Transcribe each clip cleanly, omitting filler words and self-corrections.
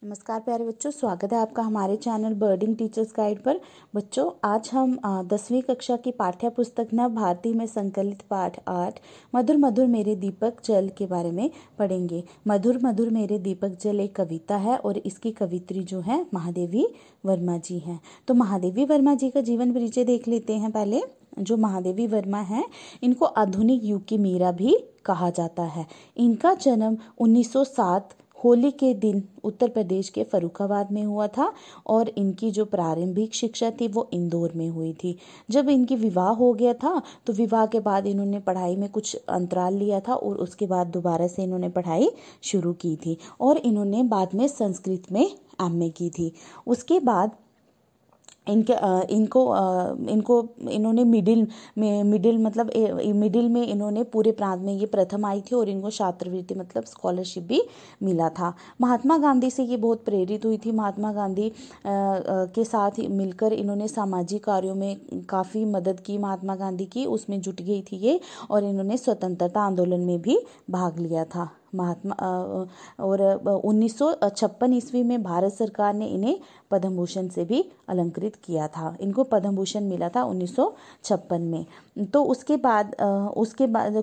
नमस्कार प्यारे बच्चों, स्वागत है आपका हमारे चैनल बर्डिंग टीचर्स गाइड पर। बच्चों, आज हम 10वीं कक्षा की पाठ्य पुस्तक नव भारती में संकलित पाठ 8 मधुर मधुर मेरे दीपक जल के बारे में पढ़ेंगे। मधुर मधुर मेरे दीपक जल एक कविता है और इसकी कवित्री जो है महादेवी वर्मा जी हैं। तो महादेवी वर्मा जी का जीवन परिचय देख लेते हैं। पहले जो महादेवी वर्मा है, इनको आधुनिक युग की मीरा भी कहा जाता है। इनका जन्म 1907 होली के दिन उत्तर प्रदेश के फर्रुखाबाद में हुआ था और इनकी जो प्रारंभिक शिक्षा थी वो इंदौर में हुई थी। जब इनकी विवाह हो गया था तो विवाह के बाद इन्होंने पढ़ाई में कुछ अंतराल लिया था और उसके बाद दोबारा से इन्होंने पढ़ाई शुरू की थी और इन्होंने बाद में संस्कृत में एमए की थी। उसके बाद इन्होंने मिडिल में इन्होंने पूरे प्रांत में ये प्रथम आई थी और इनको छात्रवृत्ति मतलब स्कॉलरशिप भी मिला था। महात्मा गांधी से ये बहुत प्रेरित हुई थी। महात्मा गांधी के साथ मिलकर इन्होंने सामाजिक कार्यों में काफ़ी मदद की। महात्मा गांधी की उसमें जुट गई थी ये और इन्होंने स्वतंत्रता आंदोलन में भी भाग लिया था। और 1956 ईस्वी में भारत सरकार ने इन्हें पद्म भूषण से भी अलंकृत किया था। इनको पद्म भूषण मिला था 1956 में। तो उसके बाद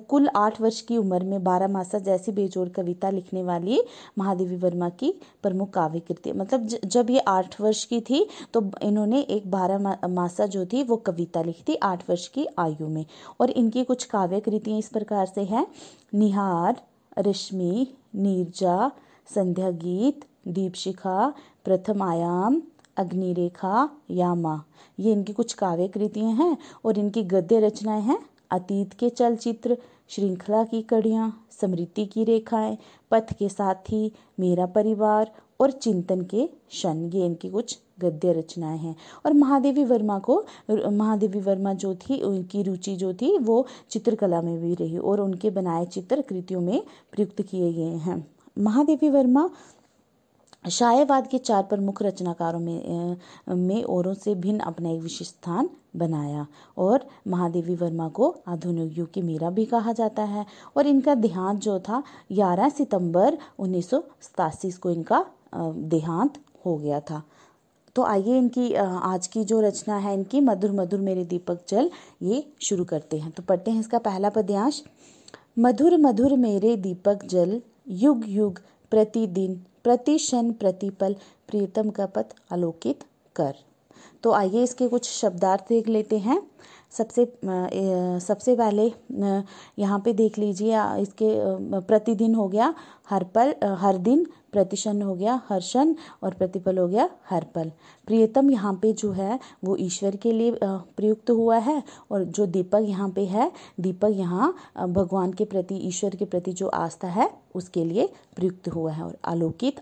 कुल 8 वर्ष की उम्र में 12 मासा जैसी बेजोड़ कविता लिखने वाली महादेवी वर्मा की प्रमुख काव्य कृति, मतलब जब ये 8 वर्ष की थी तो इन्होंने एक 12 मासा जो थी वो कविता लिखी थी 8 वर्ष की आयु में। और इनकी कुछ काव्य कृतियाँ इस प्रकार से है: निहार, रश्मि, नीरजा, संध्या गीत, दीपशिखा, प्रथम आयाम, अग्निरेखा, यामा। ये इनकी कुछ काव्य कृतियाँ हैं। और इनकी गद्य रचनाएं हैं: अतीत के चलचित्र, श्रृंखला की कड़ियाँ, स्मृति की रेखाएं, पथ के साथी, मेरा परिवार और चिंतन के क्षण। ये इनकी कुछ गद्य रचनाएं हैं। और महादेवी वर्मा जो थी, उनकी रुचि जो थी वो चित्रकला में भी रही और उनके बनाए चित्र कृतियों में प्रयुक्त किए गए हैं। महादेवी वर्मा शायवाद के 4 प्रमुख रचनाकारों में औरों से भिन्न अपना एक विशिष्ट स्थान बनाया। और महादेवी वर्मा को आधुनिक युग की मीरा भी कहा जाता है। और इनका देहांत जो था 11 सितंबर 1987 को इनका देहांत हो गया था। तो आइए इनकी आज की जो रचना है इनकी मधुर मधुर मेरे दीपक जल, ये शुरू करते हैं। तो पढ़ते हैं इसका पहला पद्यांश। मधुर मधुर मेरे दीपक जल, युग युग प्रतिदिन प्रति क्षण प्रतिपल प्रियतम का पथ आलोकित कर। तो आइए इसके कुछ शब्दार्थ देख लेते हैं। सबसे पहले यहाँ पे देख लीजिए, इसके प्रतिदिन हो गया हर पल, हर दिन, प्रतिक्षण हो गया हर क्षण और प्रतिपल हो गया हर पल। प्रियतम यहाँ पे जो है वो ईश्वर के लिए प्रयुक्त हुआ है और जो दीपक यहाँ पे है, दीपक यहाँ भगवान के प्रति, ईश्वर के प्रति जो आस्था है उसके लिए प्रयुक्त हुआ है। और आलोकित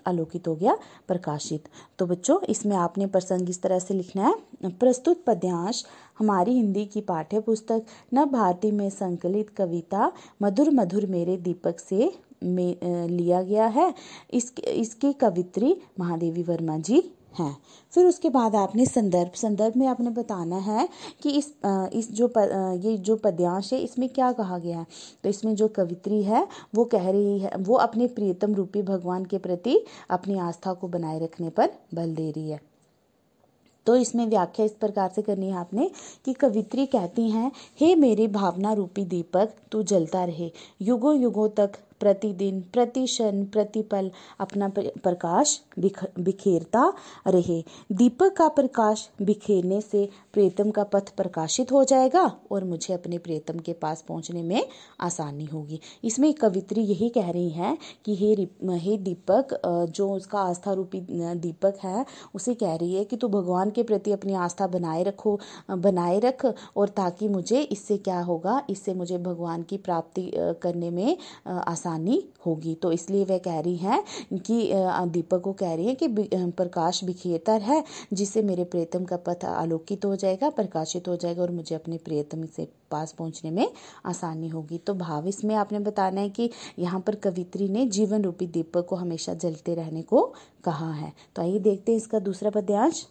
हो गया प्रकाशित। तो बच्चों, इसमें आपने प्रसंग इस तरह से लिखना है: प्रस्तुत पद्यांश हमारी हिंदी की पाठ्य पुस्तक नव भारती में संकलित कविता मधुर मधुर मेरे दीपक से लिया गया है। इसकी कवित्री महादेवी वर्मा जी हैं। फिर उसके बाद आपने संदर्भ में आपने बताना है कि ये जो पद्यांश है इसमें क्या कहा गया है। तो इसमें जो कवित्री है वो कह रही है, वो अपने प्रियतम रूपी भगवान के प्रति अपनी आस्था को बनाए रखने पर बल दे रही है। तो इसमें व्याख्या इस प्रकार से करनी है आपने कि कवित्री कहती हैं: हे मेरे भावना रूपी दीपक, तू जलता रहे, युगों युगों तक, प्रतिदिन प्रति क्षण प्रतिपल अपना प्रकाश बिखेरता रहे। दीपक का प्रकाश बिखेरने से प्रियतम का पथ प्रकाशित हो जाएगा और मुझे अपने प्रियतम के पास पहुंचने में आसानी होगी। इसमें कवित्री यही कह रही है कि हे दीपक, जो उसका आस्था रूपी दीपक है, उसे कह रही है कि तू भगवान के प्रति अपनी आस्था बनाए रख और ताकि मुझे इससे क्या होगा, इससे मुझे भगवान की प्राप्ति करने में आसानी होगी। तो इसलिए वह कह रही हैं कि दीपक को कह रही है कि प्रकाश बिखेरता है जिससे मेरे प्रियतम का पथ आलोकित हो जाएगा, प्रकाशित हो जाएगा और मुझे अपने प्रियतम से पास पहुंचने में आसानी होगी। तो भाव इसमें आपने बताना है कि यहाँ पर कवित्री ने जीवन रूपी दीपक को हमेशा जलते रहने को कहा है। तो आइए देखते हैं इसका दूसरा पद्यांश।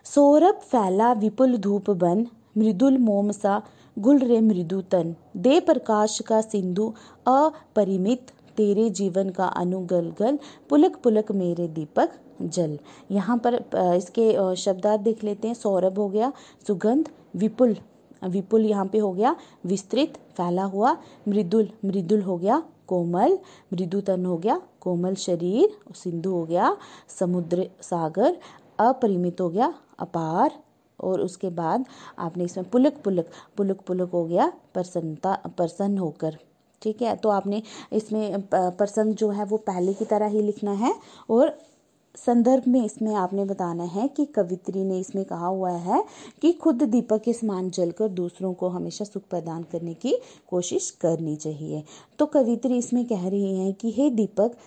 सौरभ फैला विपुल धूप बन, मृदुल मोम सा गुल रे मृदु तन, दे प्रकाश का सिंधु अपरिमित तेरे जीवन का अनुगलगल, पुलक पुलक मेरे दीपक जल। यहाँ पर इसके शब्दार्थ देख लेते हैं। सौरभ हो गया सुगंध, विपुल, विपुल यहाँ पे हो गया विस्तृत फैला हुआ, मृदुल, मृदुल हो गया कोमल, मृदुतन हो गया कोमल शरीर, सिंधु हो गया समुद्र सागर, अपरिमित हो गया अपार, और उसके बाद आपने इसमें पुलक पुलक, पुलक पुलक हो गया प्रसन्नता, प्रसन्न होकर। ठीक है, तो आपने इसमें प्रसन्न जो है वो पहले की तरह ही लिखना है, और संदर्भ में इसमें आपने बताना है कि कवित्री ने इसमें कहा हुआ है कि खुद दीपक के समान जलकर दूसरों को हमेशा सुख प्रदान करने की कोशिश करनी चाहिए। तो कवित्री इसमें कह रही है कि हे दीपक,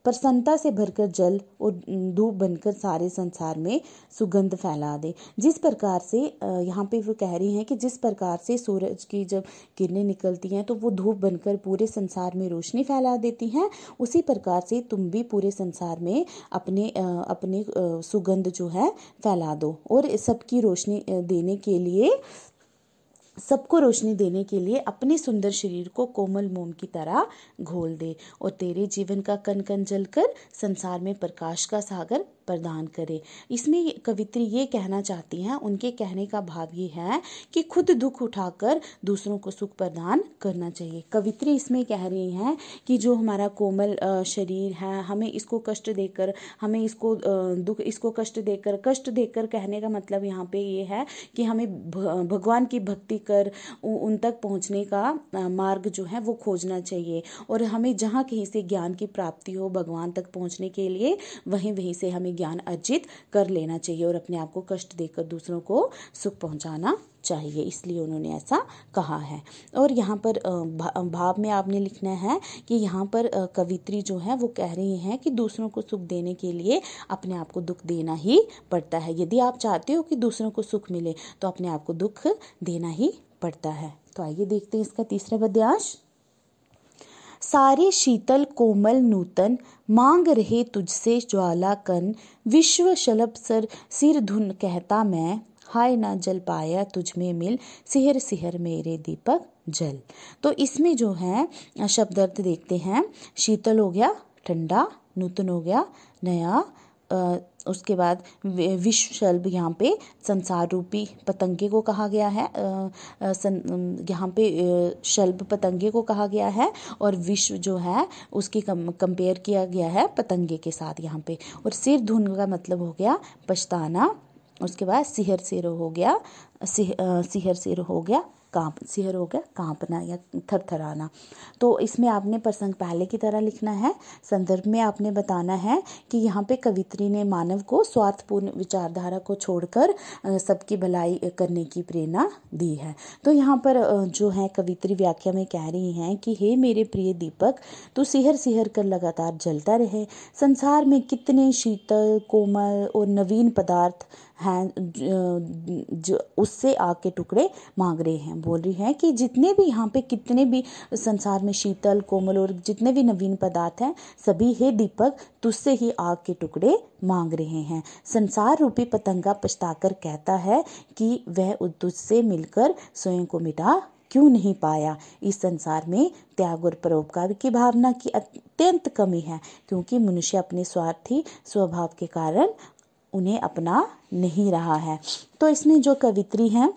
प्रसन्नता से भरकर जल और धूप बनकर सारे संसार में सुगंध फैला दे। जिस प्रकार से यहाँ पे वो कह रही हैं कि जिस प्रकार से सूरज की जब किरणें निकलती हैं तो वो धूप बनकर पूरे संसार में रोशनी फैला देती हैं, उसी प्रकार से तुम भी पूरे संसार में अपने सुगंध जो है फैला दो, और सबकी रोशनी देने के लिए, सबको रोशनी देने के लिए अपने सुंदर शरीर को कोमल मोम की तरह घोल दे, और तेरे जीवन का कण कण जलकर संसार में प्रकाश का सागर प्रदान करे। इसमें कवित्री ये कहना चाहती हैं, उनके कहने का भाव ये है कि खुद दुख उठाकर दूसरों को सुख प्रदान करना चाहिए। कवित्री इसमें कह रही हैं कि जो हमारा कोमल शरीर है, हमें इसको कष्ट देकर, हमें इसको दुख, इसको कष्ट देकर कहने का मतलब यहाँ पे ये है कि हमें भगवान की भक्ति कर उन तक पहुँचने का मार्ग जो है वो खोजना चाहिए, और हमें जहाँ कहीं से ज्ञान की प्राप्ति हो भगवान तक पहुँचने के लिए वहीं से हमें ज्ञान अर्जित कर लेना चाहिए, और अपने आप को कष्ट देकर दूसरों को सुख पहुंचाना चाहिए, इसलिए उन्होंने ऐसा कहा है। और यहाँ पर भाव में आपने लिखना है कि यहाँ पर कवित्री जो है वो कह रही हैं कि दूसरों को सुख देने के लिए अपने आप को दुख देना ही पड़ता है। यदि आप चाहते हो कि दूसरों को सुख मिले तो अपने आप को दुख देना ही पड़ता है। तो आइए देखते हैं इसका तीसरा पद्यांश। सारे शीतल कोमल नूतन, मांग रहे तुझसे ज्वाला कन, विश्व शलभ सर सिर धुन कहता मैं, हाय ना जल पाया तुझ में मिल, सिहर सिहर मेरे दीपक जल। तो इसमें जो है शब्दार्थ देखते हैं। शीतल हो गया ठंडा, नूतन हो गया नया, उसके बाद विश्व शलभ यहाँ पे संसार रूपी पतंगे को कहा गया है, यहाँ पे शलभ पतंगे को कहा गया है, और विश्व जो है उसकी कंपेयर किया गया है पतंगे के साथ यहाँ पे। और सिर धुन का मतलब हो गया पछताना, उसके बाद सिहर सिर हो गया, सिहर सिर हो गया सिहर हो गया कांपना या थरथराना। तो इसमें आपने प्रसंग पहले की तरह लिखना है। संदर्भ में आपने बताना है कि यहाँ पे कवित्री ने मानव को स्वार्थपूर्ण विचारधारा को छोड़कर सबकी भलाई करने की प्रेरणा दी है। तो यहाँ पर जो है कवित्री व्याख्या में कह रही हैं कि हे मेरे प्रिय दीपक, तू सिहर सिहर कर लगातार जलता रहे। संसार में कितने शीतल कोमल और नवीन पदार्थ हैं जो उससे आग के टुकड़े मांग रहे हैं। बोल रही है कि जितने भी यहाँ पे कितने भी संसार में शीतल कोमल और जितने भी नवीन पदार्थ हैं, सभी हे दीपक तुझसे ही आग के टुकड़े मांग रहे हैं। संसार रूपी पतंगा पछताकर कहता है कि वह तुझसे मिलकर स्वयं को मिटा क्यों नहीं पाया। इस संसार में त्याग और परोपकार की भावना की अत्यंत कमी है, क्योंकि मनुष्य अपने स्वार्थी स्वभाव के कारण उन्हें अपना नहीं रहा है। तो इसमें जो कवित्री हैं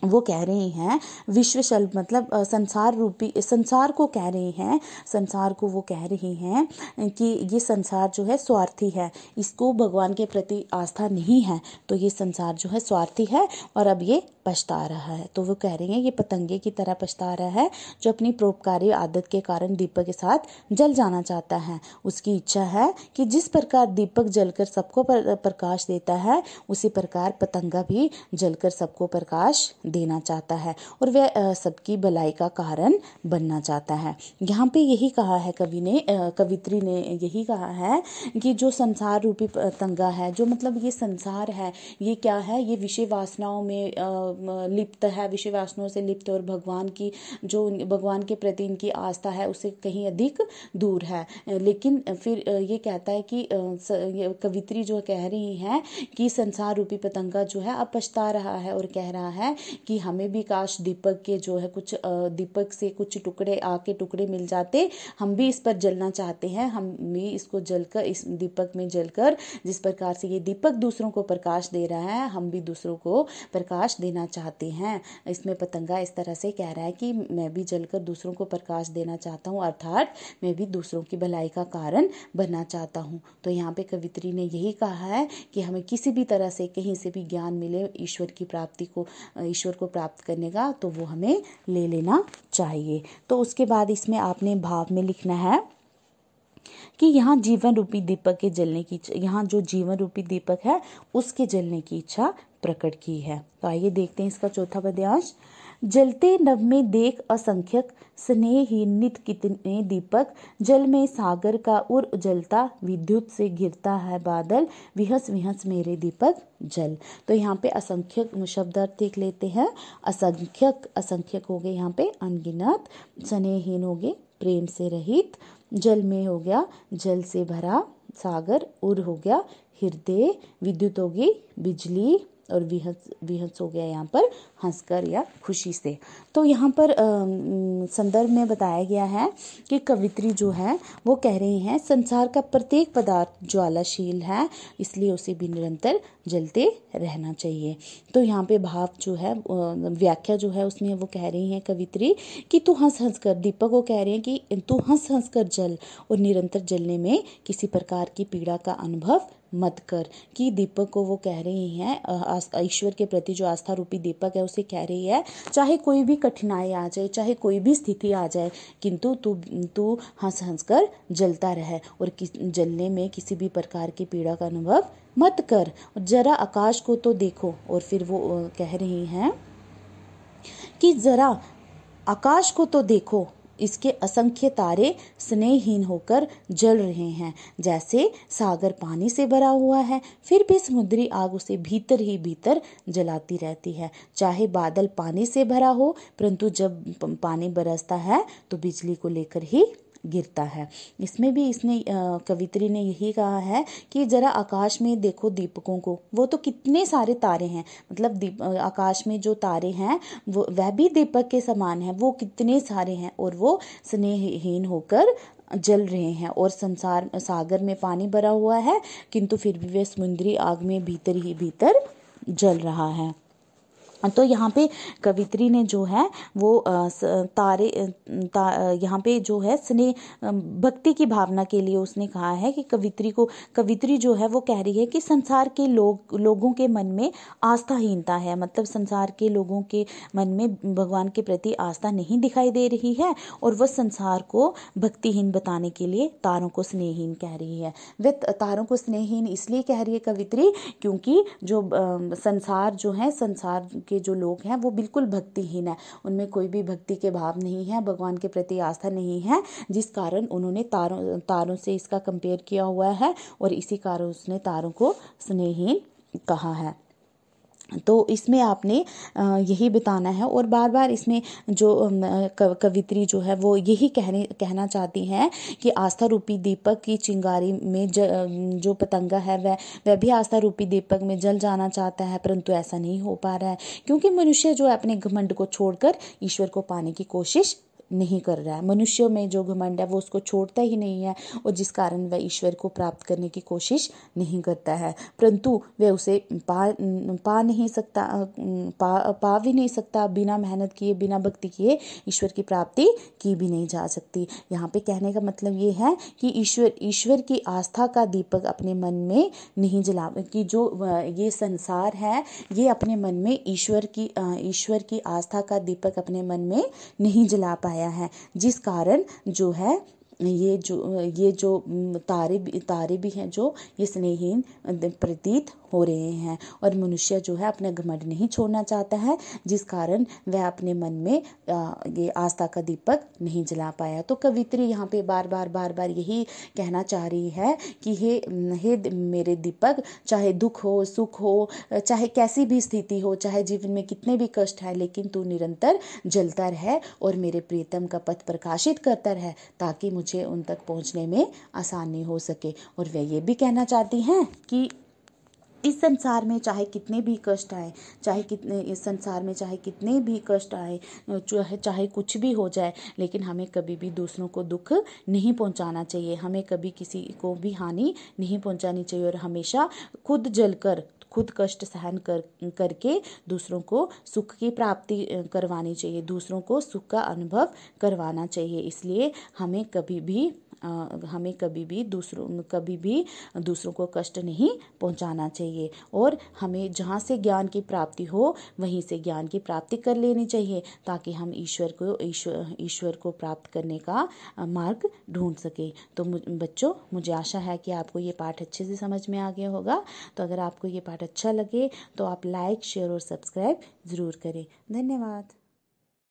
वो कह रही हैं विश्व शलभ मतलब संसार रूपी, संसार को कह रही हैं, संसार को वो कह रही हैं कि ये संसार जो है स्वार्थी है, इसको भगवान के प्रति आस्था नहीं है, तो ये संसार जो है स्वार्थी है और अब ये पछता रहा है। तो वो कह रही हैं ये पतंगे की तरह पछता रहा है जो अपनी परोपकारी आदत के कारण दीपक के साथ जल जाना चाहता है। उसकी इच्छा है कि जिस प्रकार दीपक जलकर सबको प्रकाश देता है, उसी प्रकार पतंगा भी जलकर सबको प्रकाश देना चाहता है और वह सबकी भलाई का कारण बनना चाहता है। यहाँ पे यही कहा है कवित्री ने यही कहा है कि जो संसार रूपी पतंगा है, जो मतलब ये संसार है, ये क्या है, ये विषय वासनाओं में लिप्त है, विषय वासनाओं से लिप्त और भगवान की जो भगवान के प्रति इनकी आस्था है उससे कहीं अधिक दूर है। लेकिन फिर ये कहता है कि कवित्री जो कह रही है कि संसार रूपी पतंगा जो है अब पछता रहा है और कह रहा है कि हमें भी काश दीपक के जो है कुछ दीपक से कुछ टुकड़े आग के टुकड़े मिल जाते, हम भी इस पर जलना चाहते हैं, हम भी इसको जलकर इस दीपक में जलकर जिस प्रकार से ये दीपक दूसरों को प्रकाश दे रहा है, हम भी दूसरों को प्रकाश देना चाहते हैं। इसमें पतंगा इस तरह से कह रहा है कि मैं भी जलकर दूसरों को प्रकाश देना चाहता हूँ, अर्थात मैं भी दूसरों की भलाई का कारण बनना चाहता हूँ। तो यहाँ पे कवित्री ने यही कहा है कि हमें किसी भी तरह से कहीं से भी ज्ञान मिले ईश्वर की प्राप्ति को, ईश्वर को प्राप्त करने का, तो वो हमें ले लेना चाहिए। तो उसके बाद इसमें आपने भाव में लिखना है कि यहाँ जीवन रूपी दीपक के जलने की, यहाँ जो जीवन रूपी दीपक है उसके जलने की इच्छा प्रकट की है। तो आइए देखते हैं इसका चौथा पद्यांश। जलते नभ में देख असंख्यक, स्नेहहीन नित कितने दीपक, जल में सागर का उर जलता, विद्युत से गिरता है बादल, विहस विहस मेरे दीपक जल। तो यहाँ पे असंख्यक शब्द अर्थ देख लेते हैं। असंख्यक, असंख्यक हो गए यहाँ पे अनगिनत, स्नेहहीन हो गए प्रेम से रहित, जल में हो गया जल से भरा, सागर, उर हो गया हृदय, विद्युत होगी बिजली, और विहस, विहस हो गया यहाँ पर हंसकर या खुशी से। तो यहाँ पर संदर्भ में बताया गया है कि कवित्री जो है वो कह रही हैं संसार का प्रत्येक पदार्थ ज्वालाशील है, इसलिए उसे भी निरंतर जलते रहना चाहिए। तो यहाँ पे भाव जो है, व्याख्या जो है उसमें वो कह रही हैं कवित्री कि तू हंस हंस कर, दीपक को कह रहे हैं कि तू हंस हंस कर जल और निरंतर जलने में किसी प्रकार की पीड़ा का अनुभव मत कर। कि दीपक को वो कह रही हैं, ईश्वर के प्रति जो आस्था रूपी दीपक है उसे कह रही है चाहे कोई भी कठिनाई आ जाए, चाहे कोई भी स्थिति आ जाए, किंतु तू हंस हंस कर जलता रहे और जलने में किसी भी प्रकार की पीड़ा का अनुभव मत कर। जरा आकाश को तो देखो, और फिर वो कह रही हैं कि जरा आकाश को तो देखो, इसके असंख्य तारे स्नेहहीन होकर जल रहे हैं, जैसे सागर पानी से भरा हुआ है, फिर भी समुद्री आग उसे भीतर ही भीतर जलाती रहती है। चाहे बादल पानी से भरा हो, परंतु जब पानी बरसता है तो बिजली को लेकर ही गिरता है। इसमें भी इसने कवित्री ने यही कहा है कि जरा आकाश में देखो दीपकों को, वो तो कितने सारे तारे हैं, मतलब आकाश में जो तारे हैं वो वह भी दीपक के समान है, वो कितने सारे हैं और वो स्नेहहीन होकर जल रहे हैं, और संसार सागर में पानी भरा हुआ है किंतु फिर भी वे समुद्री आग में भीतर ही भीतर जल रहा है। तो यहाँ पे कवित्री ने जो है वो यहाँ पे जो है स्नेह भक्ति की भावना के लिए उसने कहा है कि कवित्री जो है वो कह रही है कि संसार के लोगों के मन में आस्थाहीनता है, मतलब संसार के लोगों के मन में भगवान के प्रति आस्था नहीं दिखाई दे रही है, और वह संसार को भक्तिहीन बताने के लिए तारों को स्नेहहीन कह रही है। वे तारों को स्नेहहीन इसलिए कह रही है कवित्री क्योंकि जो संसार जो है, संसार के जो लोग हैं वो बिल्कुल भक्तिहीन है, उनमें कोई भी भक्ति के भाव नहीं है, भगवान के प्रति आस्था नहीं है, जिस कारण उन्होंने तारों से इसका कंपेयर किया हुआ है, और इसी कारण उसने तारों को स्नेहहीन कहा है। तो इसमें आपने यही बताना है, और बार बार इसमें जो कवित्री जो है वो यही कहना चाहती हैं कि आस्था रूपी दीपक की चिंगारी में जो पतंगा है वह भी आस्था रूपी दीपक में जल जाना चाहता है, परंतु ऐसा नहीं हो पा रहा है क्योंकि मनुष्य जो है अपने घमंड को छोड़कर ईश्वर को पाने की कोशिश नहीं कर रहा है। मनुष्यों में जो घमंड है वो उसको छोड़ता ही नहीं है, और जिस कारण वह ईश्वर को प्राप्त करने की कोशिश नहीं करता है, परंतु वह उसे पा नहीं सकता, पा भी नहीं सकता, बिना मेहनत किए बिना भक्ति किए ईश्वर की प्राप्ति की भी नहीं जा सकती। यहाँ पे कहने का मतलब ये है कि ईश्वर की आस्था का दीपक अपने मन में नहीं जला, कि जो ये संसार है ये अपने मन में ईश्वर की आस्था का दीपक अपने मन में नहीं जला पाया है, जिस कारण जो है ये जो तारे भी हैं जो ये स्नेहहीन प्रतीत हो रहे हैं, और मनुष्य जो है अपना घमंड नहीं छोड़ना चाहता है, जिस कारण वह अपने मन में ये आस्था का दीपक नहीं जला पाया। तो कवित्री यहाँ पे बार बार यही कहना चाह रही है कि हे मेरे दीपक, चाहे दुख हो सुख हो, चाहे कैसी भी स्थिति हो, चाहे जीवन में कितने भी कष्ट है, लेकिन तू निरंतर जलता रहे और मेरे प्रीतम का पथ प्रकाशित करता रहे, ताकि मुझे उन तक पहुँचने में आसानी हो सके। और वे ये भी कहना चाहती हैं कि इस संसार में चाहे कितने भी कष्ट आए, इस संसार में चाहे कितने भी कष्ट आए, चाहे कुछ भी हो जाए, लेकिन हमें कभी भी दूसरों को दुख नहीं पहुंचाना चाहिए, हमें कभी किसी को भी हानि नहीं पहुंचानी चाहिए, और हमेशा खुद जलकर, खुद कष्ट सहन करके दूसरों को सुख की प्राप्ति करवानी चाहिए, दूसरों को सुख का अनुभव करवाना चाहिए। इसलिए हमें कभी भी दूसरों को कष्ट नहीं पहुंचाना चाहिए, और हमें जहाँ से ज्ञान की प्राप्ति हो वहीं से ज्ञान की प्राप्ति कर लेनी चाहिए, ताकि हम ईश्वर को प्राप्त करने का मार्ग ढूंढ सके। तो बच्चों, मुझे आशा है कि आपको ये पाठ अच्छे से समझ में आ गया होगा। तो अगर आपको ये पाठ अच्छा लगे तो आप लाइक, शेयर और सब्सक्राइब ज़रूर करें। धन्यवाद।